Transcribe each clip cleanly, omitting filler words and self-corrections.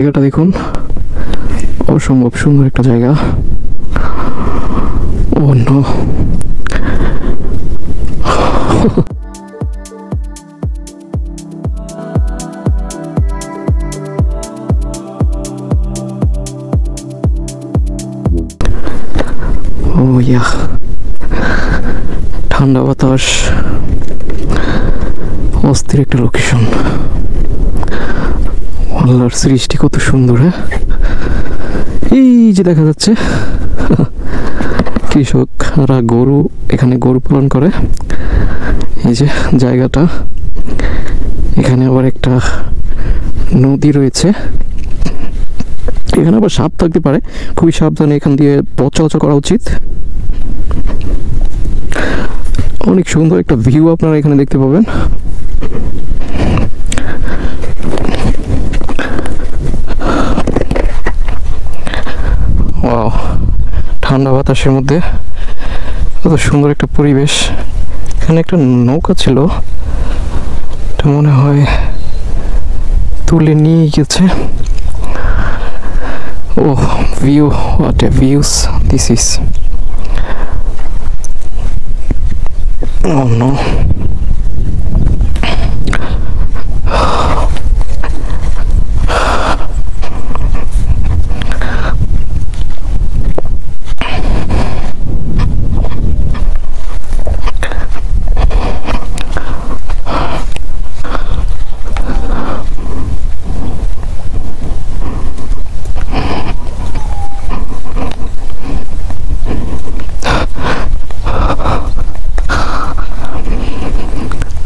জায়গাটা দেখুন, অসম্ভব সুন্দর একটা জায়গা। ও নো, ও ইয়া, ঠান্ডা বাতাস, অস্থির একটা লোকেশন। আল্লাহর সৃষ্টি কত সুন্দর। হ্যাঁ, এই যে দেখা যাচ্ছে কৃষকরা গরু, এখানে গরু পালন করে। এই যে জায়গাটা, এখানে আবার একটা নদী রয়েছে, এখানে আবার সাপ থাকতে পারে, খুবই সাবধানে এখান দিয়ে পথ চলাচল করা উচিত। অনেক সুন্দর একটা ভিউ আপনারা এখানে দেখতে পাবেন। ওয়াও, ঠান্ডা বাতাসের মধ্যে কত সুন্দর একটা পরিবেশ। এখানে একটা নৌকা ছিল, এটা মনে হয় তুলে নিয়ে গেছে। Oh view, what a views this is. Oh no.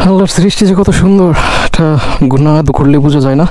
আল্লাহর সৃষ্টি যে কত সুন্দর, এটা না করলে বোঝা যায় না।